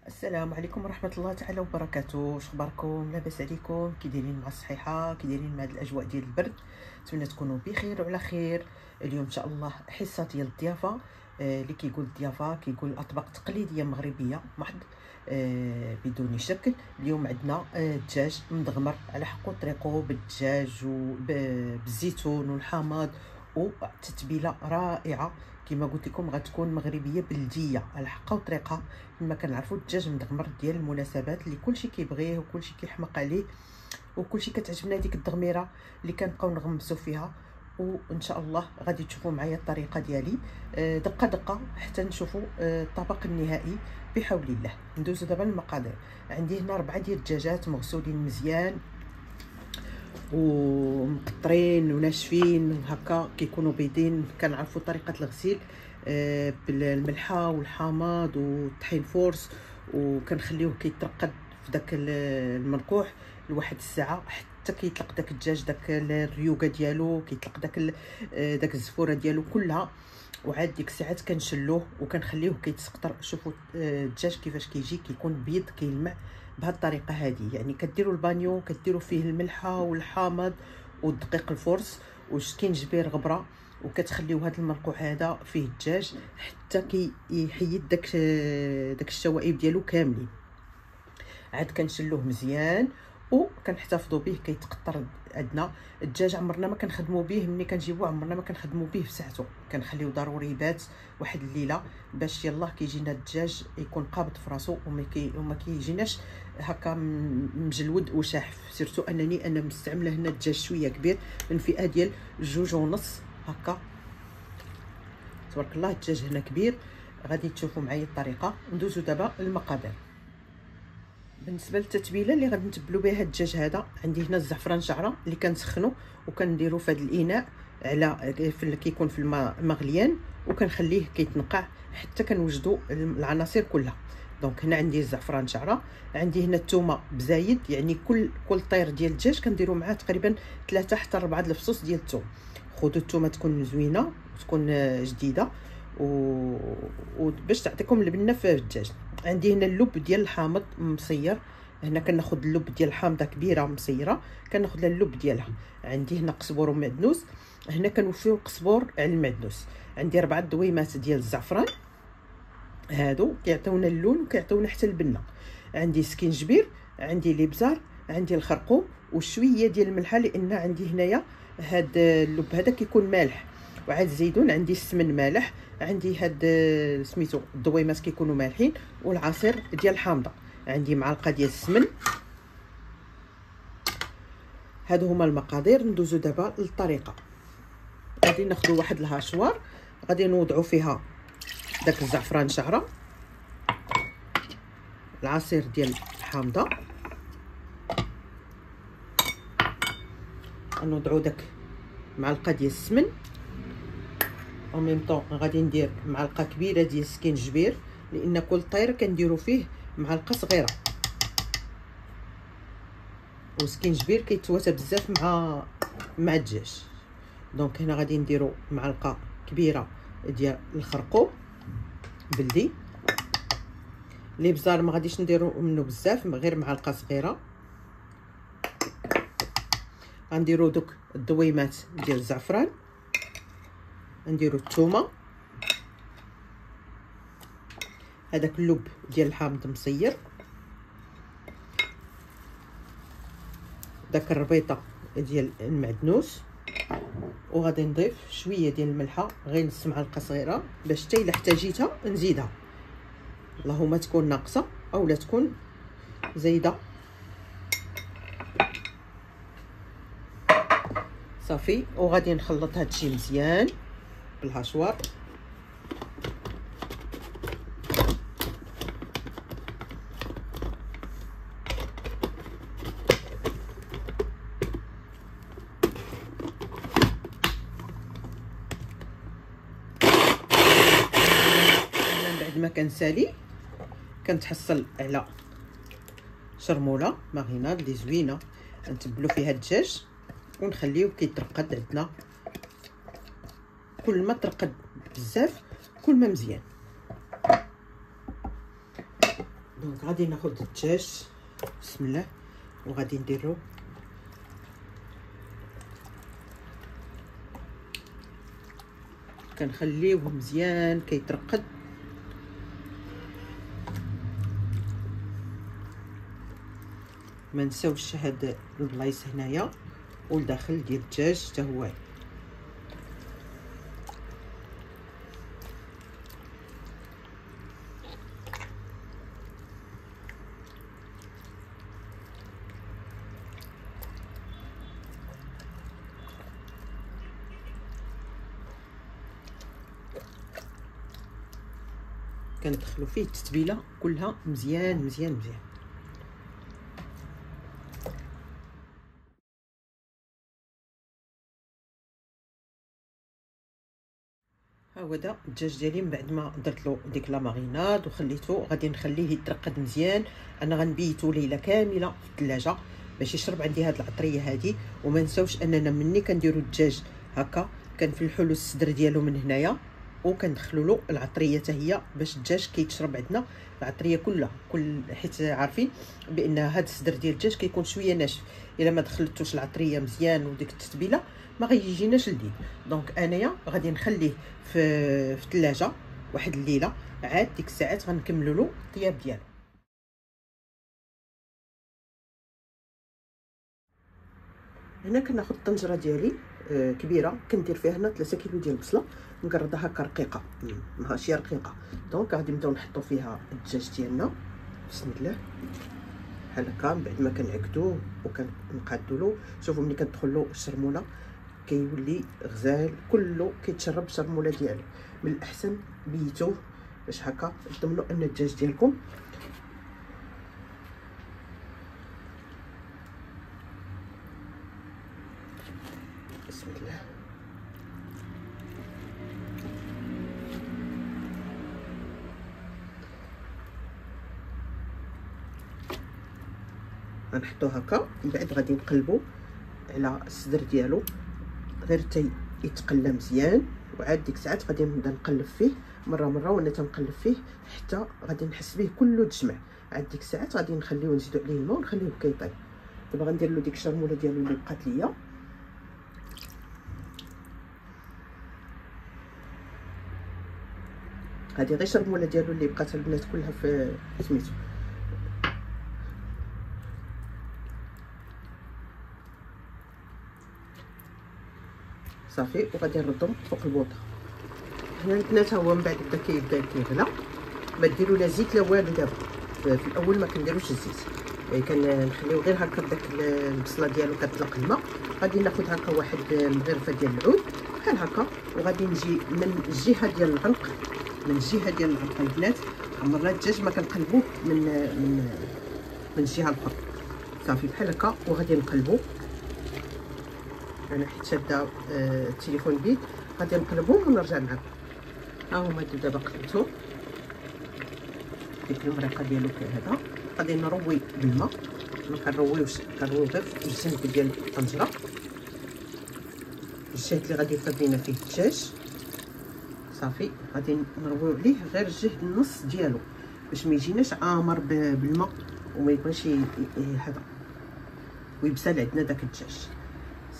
السلام عليكم ورحمة الله تعالى وبركاته. واش اخباركم؟ لاباس عليكم؟ كي دايرين مع الصحيحة؟ كي دايرين مع هاد الاجواء ديال البرد؟ نتمنى تكونوا بخير وعلى خير. اليوم ان شاء الله حصة ديال الضيافة. اللي كيقول الضيافة كيقول اطباق تقليدية مغربية محض، بدون شك. اليوم عندنا دجاج مدغمر على حقو طريقو بالدجاج وبالزيتون والحامض وتتبيله رائعه. كما قلت لكم غتكون مغربيه بلديه على حقها وطريقها. كما كنعرفوا الدجاج مدغمر ديال المناسبات اللي كلشي كيبغيه وكلشي كيحماق عليه وكلشي كتعجبنا ديك الدغميره اللي كنبقاو نغمسوا فيها. وان شاء الله غادي تشوفوا معايا الطريقه ديالي دقه دقه حتى نشوفوا الطبق النهائي بحول الله. ندوزو دابا للمقادير. عندي هنا 4 ديال الدجاجات مغسولين مزيان ومقطرين وناشفين هكا، كيكونوا بيضين. كنعرفوا طريقه الغسيل بالملحه والحامض والطحين فورس، وكنخليوه كيترقد في داك المنقوح لواحد الساعه حتى كيطلق داك الدجاج، داك الريوقه ديالو كيطلق داك الزفوره ديالو كلها. وعاد ديك الساعات كنشلوه وكنخليوه كيتسقطر. شوفوا الدجاج كيفاش كيجي، كيكون بيض كيلمع بهذه الطريقه هذه. يعني كديروا البانيو كديروا فيه الملحه والحامض والدقيق الفورس والسكينجبير غبره، وكتخليو هذا المنقوع هذا فيه الدجاج حتى كيحيد داك الشوائب ديالو كاملين. عاد كنشلوه مزيان وكنحتفظوا به كيتقطر. عندنا الدجاج عمرنا ما كنخدموا به، ملي كنجيبوه عمرنا ما كنخدموا به في ساعته، كنخليو ضروري يبات واحد الليله باش يلاه كيجينا الدجاج يكون قابض في راسو وما كيجيناش هكا مجلود وشاحف. سيرتو انا مستعمله هنا الدجاج شويه كبير من فئه ديال 2.5 هكا. تبارك الله الدجاج هنا كبير. غادي تشوفوا معايا الطريقه. ندوزو دابا للمقادير. بالنسبه للتتبيله اللي غادي نتبلو بها الدجاج هذا، عندي هنا الزعفران شعره اللي كنسخنو وكنديرو في هذا الاناء على كيكون في الماء مغليان، وكنخليه كيتنقع حتى كنوجدوا العناصر كلها. دونك هنا عندي الزعفران شعره، عندي هنا الثومه بزايد، يعني كل طير ديال الدجاج كنديرو معاه تقريبا 3 حتى 4 الفصوص ديال الثوم. خذوا الثومه تكون زوينه وتكون جديده وباش تعطيكم البنه في الدجاج. عندي هنا اللب ديال الحامض مصير، هنا كناخذ اللب ديال الحامضه كبيره مصيره كناخذ اللب ديالها. عندي هنا قزبور ومعدنوس، هنا كنوفيو القزبور على المعدنوس. عندي 4 دويمات ديال الزعفران، هادو كيعطيونا اللون وكيعطيونا حتى البنه. عندي سكينجبير، عندي الابزار، عندي الخرقوم وشويه ديال الملحه لان عندي هنايا هاد اللب هذا كيكون مالح. وعاد الزيتون، عندي السمن مالح، عندي هاد سميتو الدويمات كيكونوا مالحين، والعصير ديال الحامضه. عندي معلقه ديال السمن. هادو هما المقادير. ندوزو دابا للطريقه. غادي ناخذوا واحد الهاشوار، غادي نوضعوا فيها داك الزعفران شعره، العصير ديال الحامضه، غنوضعوا داك معلقه ديال السمن، او ميم طون غادي ندير معلقه كبيره ديال السكينجبير لان كل طير كنديروا فيه معلقه صغيره. والسكينجبير كيتواتى بزاف مع الدجاج. دونك هنا غادي نديروا معلقه كبيره ديال الخرقوم بلدي. الابزار ما غاديش نديروا منه بزاف، غير معلقه صغيره. غنديروا دوك الدويمات ديال الزعفران، نديروا الثومه، هذاك اللب ديال الحامض مصير، داك الربيطه ديال المعدنوس، وغادي نضيف شويه ديال الملحه، غير نص معلقه صغيره باش حتى الا احتاجيتها نزيدها، اللهم تكون ناقصه او لا تكون زايده. صافي. وغادي نخلط هادشي مزيان بالهاشوار. بعد ما كنسالي كنتحصل على شرموله ماريناد اللي زوينه، نتبلو فيها الدجاج ونخليوه كيترقد عندنا. كل ما ترقد بزاف كل ما مزيان. دونك غادي ناخذ الدجاج بسم الله وغادي نديرو كنخليوه مزيان كيترقد. ما نساوش هاد البلايص هنايا والداخل ديال الدجاج حتى هو. كندخلو فيه التتبيله كلها مزيان مزيان مزيان. ها هو دا الدجاج ديالي من بعد ما درت له ديك لا ماريناد وخليته غادي نخليه يترقد مزيان. انا غنبيتو ليله كامله في الثلاجه باش يشرب عندي هاد العطريه هادي. وما نساوش اننا مني كنديروا الدجاج هكا كنفلحوا له الصدر ديالو من هنايا وكندخلوا له العطريه حتى هي باش الدجاج كيتشرب عندنا العطريه كلها حيت عارفين بان هاد الصدر ديال الدجاج كيكون شويه ناشف. الا ما دخلتوش العطريه مزيان وديك التتبيله ما غيجيناش لذيذ. دونك انايا غادي نخليه في الثلاجه واحد الليله عاد ديك الساعات غنكملوا له الطياب ديالو. هنا كناخذ الطنجره ديالي كبيره كندير فيها هنا 3 كيلو ديال البصله مقرده هكا رقيقه ماشي رقيقه. دونك غادي نبداو نحطوا فيها الدجاج ديالنا بسم الله بحال هكا. من بعد ما كنعقدوه وكنقادوا له شوفوا ملي كتدخل له الشرموله كيولي غزال كله كيتشرب الشرموله ديالو. من الاحسن بيتوه باش هكا تضمنوا ان الدجاج ديالكم بسم الله غنحطوه هكا. من بعد غادي نقلبوا على الصدر ديالو غير حتى يتقلى مزيان. وعاد ديك الساعات غادي نبدا نقلب فيه مره وانا تنقلب فيه حتى غادي نحس به كله تجمع. عاد ديك الساعات غادي نخليوه نزيدو عليه الماء ونخليوه كيطيب. دابا غندير له ديك الشرموله ديالو اللي بقات ليا. هذه غير الشرموله ديالو اللي بقات البنات كلها في سميتو. صافي وغادي نردهم فوق البوطه. هنا البنات هو من بعد بدا كيبدا كيغلى. ما ديروا لا زيت لا والو. دابا في الاول ما كنديروش الزيت كنخليو غير هكا داك البصله ديالو كتطلق الماء. غادي ناخذ هكا واحد المغرفه ديال العود بحال هكا وغادي نجي من الجهه ديال العنق البنات. مرات الدجاج ما كنقلبوه من الجهه الاخرى. صافي بحال هكا وغادي نقلبو. انا حيت شاده التليفون بيد غادي نقلبهم ونرجع معكم. ها هما دابا قلبتهم ديك المريقه ديالو هذا غادي نروي بالماء. ما كنرويوش كنروي غير في الجنب ديال الطنجره الجهد اللي غادي يفضينا فيه الدجاج. صافي غادي نرويو عليه غير الجهد النص ديالو باش ما يجيناش عامر بالماء وما يبغيش هذا ويبسل عندنا داك الدجاج.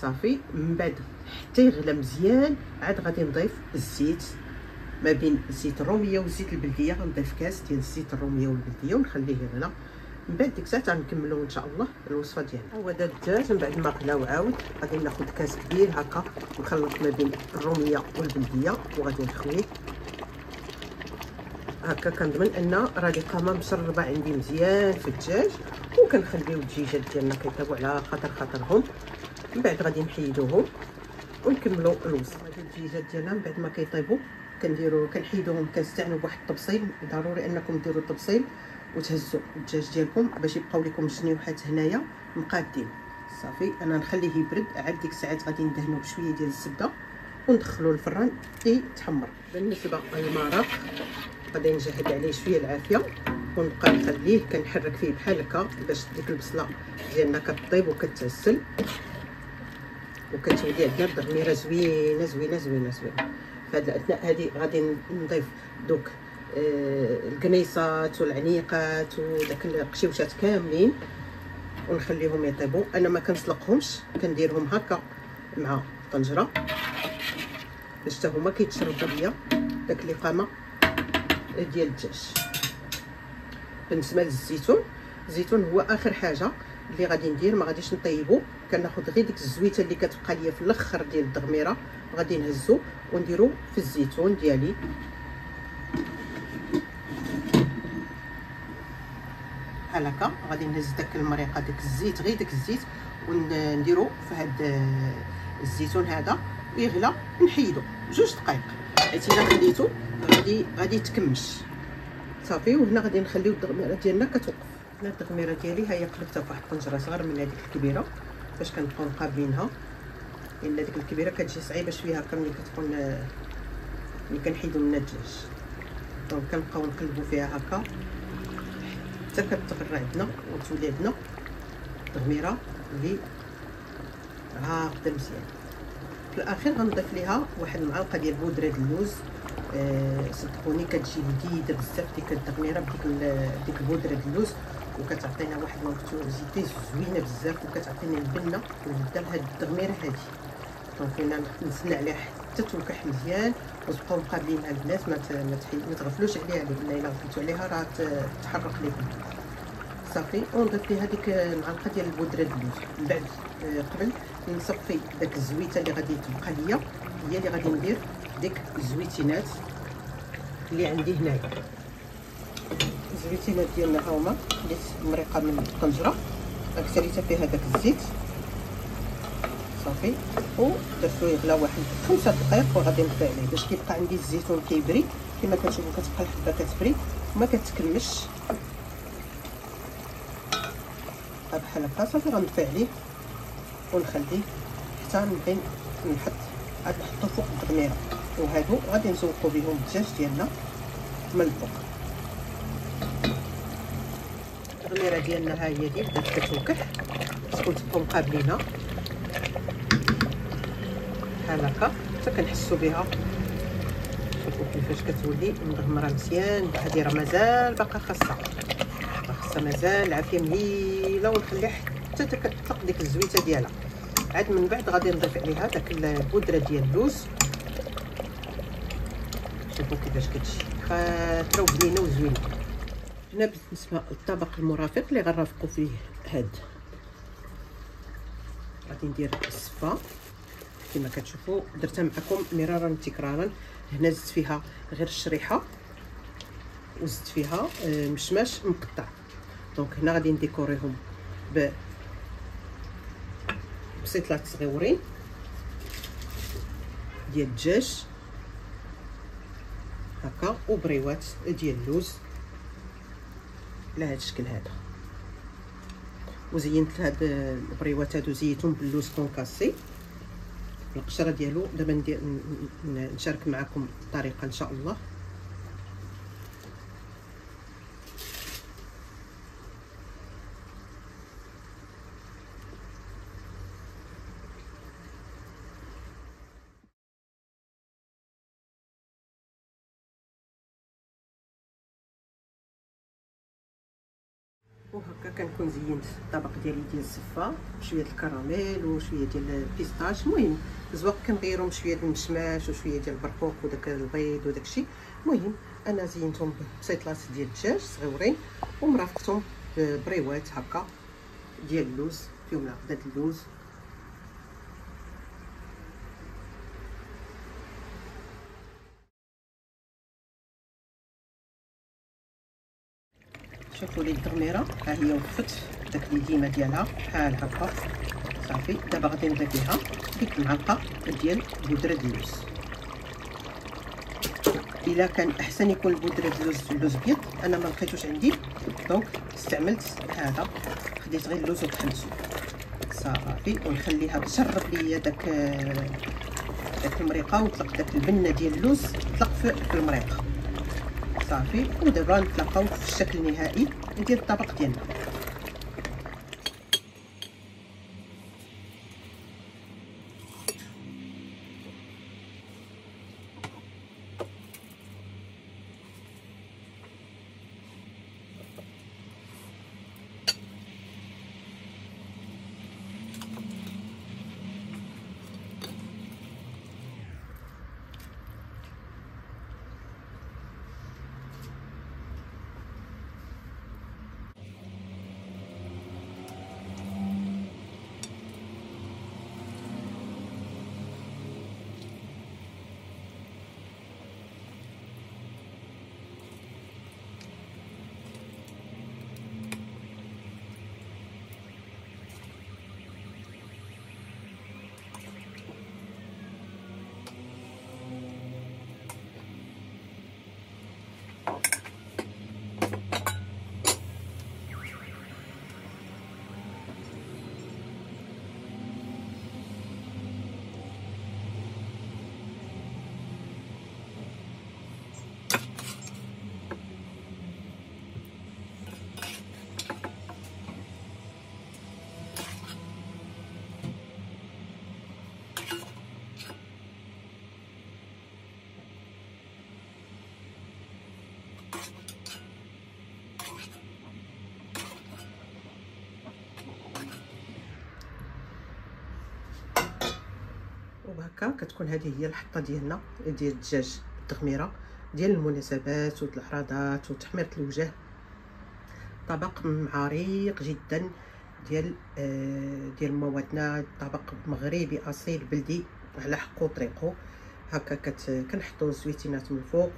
صافي من بعد حتى يغلى مزيان عاد غادي نضيف الزيت ما بين زيت الروميه والزيت البلديه. غنضيف كاس ديال الزيت الروميه والبلديه ونخليه يغلى. من بعد ديك الساعه غنكملوا ان شاء الله الوصفه ديالنا. هو دا الدجاج من بعد ما غلا وعاود غادي ناخذ كاس كبير هكا نخلط ما بين الروميه والبلديه وغادي نخويه هكا. كنضمن ان راه القامه مشربه عندي مزيان في الدجاج وكنخليو الدجاجات ديالنا كيطيبوا على خاطرهم. من بعد غادي نحيدوهم ونكملوا الوصفه. هاد الدجاجات ديالنا من بعد ما كيطيبوا كنحيدوهم كنستعنوا بواحد الطبسيل. ضروري انكم ديروا الطبسيل وتهزوا الدجاج ديالكم باش يبقاو لكم الجنيوحات هنايا مقادين. صافي انا نخليه يبرد عاد ديك الساعات غادي ندهنوه بشويه ديال الزبده وندخلوه للفران يتحمر. بالنسبه للمرق غادي نجهد عليه شويه العافيه ونبقى نخليه كنحرك فيه بحال هكا باش ديك البصله ديالنا كطيب وكتعسل وكتولي عندنا الضميره زوينه. في هذا الاثناء هذه غادي نضيف دوك القنيصات والعنيقات وداك القشيوشات كاملين، ونخليهم يطيبوا. انا ما كنسلقهمش، كنديرهم هكا مع الطنجره باش حتى هما كيتشربوا ليا داك اللقامه ديال الدجاج. بالنسبه للزيتون، الزيتون هو اخر حاجه اللي غادي ندير، ما غاديش نطيبو. كناخذ غير ديك الزويته اللي كتبقى ليا في الاخر ديال الدغميره، غادي نهزو ونديرو في الزيتون ديالي. بحال هكا غادي نهز داك المريقه، داك الزيت، غير داك الزيت، ونديرو في هاد الزيتون هذا يغلى، نحيدو 2 دقائق، حيت الا خليتو غادي يتكمش صافي. وهنا غادي نخليو الدغميره ديالنا كتوقف. هنا الدغميره ديالي ها هي قلبتها فواحد الطنجره صغيره من هذيك الكبيره باش كنبقاو مقابلينها، لان ديك الكبيره كتجي صعيبه شويه هكا ملي كتكون ملي كنحيدو منها الدجاج. دونك كنبقاو نقلبو فيها هكا حتى كتغرى عندنا وتولي عندنا التغميره اللي عاقده مزيان. في الاخير غنضيف ليها واحد المعلقه ديال بودره اللوز. صدقوني كتجي لذيذه بزاف ديك التغميره بديك البودره اللوز، وكتعطينا واحد لونكتوزيتي زوينه بزاف، وكتعطينا البنه واللذه لهاد التغميره هادي. دونك هنا نستنى عليها حتى توكح مزيان، وتبقاو مقابلينها البنات. ما تغفلوش عليها، لان الا غفلتوا عليها راه تحرق لكم صافي. ونضيف ليها ديك المعلقه ديال البودره اللوز. من بعد قبل نصفي داك الزويته اللي غادي تبقى ليا، هي اللي غادي ندير ديك الزويتينات اللي عندي هنايا. الزويتينات ديالنا ها هما، خديت المريقه من الطنجره كسريتها فيها داك الزيت صافي، ودرتو يغلى واحد 5 دقائق، وغادي نطفي عليه باش كيبقى عندي الزيتون كيبري. كما كتشوفوا كتبقى الحبه كتبري وما كتكمش بحال هكا صافي. غنطفي عليه ونخليه حتى نبغي نحطو فوق التغميره، وهادو غادي نزوقو بهم الدجاج ديالنا من الفوق. التغميره ديالنا ها هي بدات كتوكح، خصكم تبقاو مقابلينها بحال هكا حتى كنحسوا بها. شوفوا كيفاش كتولي مدغمره مزيان. هادي راه مازال باقا خاصها مازال العافيه مهيله، ونخليها حتى كتطلق ديك الزويته ديالها. عاد من بعد غادي نضيف عليها داك البودره ديال اللوز. شوفوا كيفاش كتجي خاطره وبنينه وزوينه. هنا بالنسبه للطبق المرافق اللي غنرافقوا فيه هاد، غادي ندير الصفه كما كتشوفوا درتها معكم مرارا تكرارا. هنا زدت فيها غير الشريحه، وزدت فيها مشماش مقطع. دونك هنا غادي نديكوريهم بسيطلات صغيورين ديال الدجاج هكا، وبريوات ديال اللوز على هذا الشكل هذا. وزينت هاد البريوات هادو زيتهم باللوز كونكاسي القشره ديالو. دابا نشارك معكم الطريقه ان شاء الله. وهكا كنكون زينت الطبق ديالي ديال الزفه بشويه الكراميل وشويه ديال البيستاش. المهم الزواق كنغيرهم بشويه ديال المشماش وشويه ديال البرقوق وداك البيض وداك الشيء. المهم انا زينتهم بسيطلات ديال الدجاج صغيورين، ومرافقتهم ببريوات هكا ديال اللوز فيهم العقده اللوز. شوفوا لي التغميره ها هي وقفت داك الديمه ديالها بحال هكا صافي. دابا غادي نضيف ليها ديك المعلقه ديال بودره اللوز. الا كان احسن يكون البودره اللوز ابيض، انا ما لقيتوش عندي دونك استعملت هذا، خديت غير اللوز وطحنته صافي. ونخليها تشرب ليا داك المريقه، وطلق داك البنه ديال اللوز طلق في المريقه صافي. ودابا نتلاقاو في الشكل النهائي ديال الطبق ديالنا. هكا كتكون هذه هي الحطه ديالنا ديال الدجاج بالتغميره ديال المناسبات والاعراضات وتحميره الوجه. طبق عريق جدا ديال مواتنا، طبق مغربي اصيل بلدي على حقه طريقه. هكا كنحطوا الزويتينات من الفوق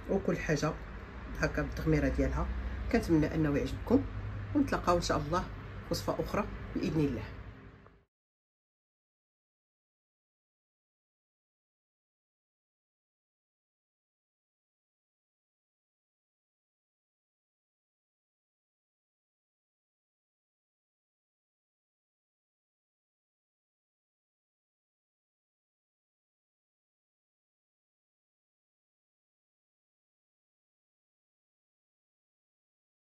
وكل حاجه هكا بالتغميره ديالها. كنتمنى انه يعجبكم، ونتلاقاو ان شاء الله وصفه اخرى باذن الله.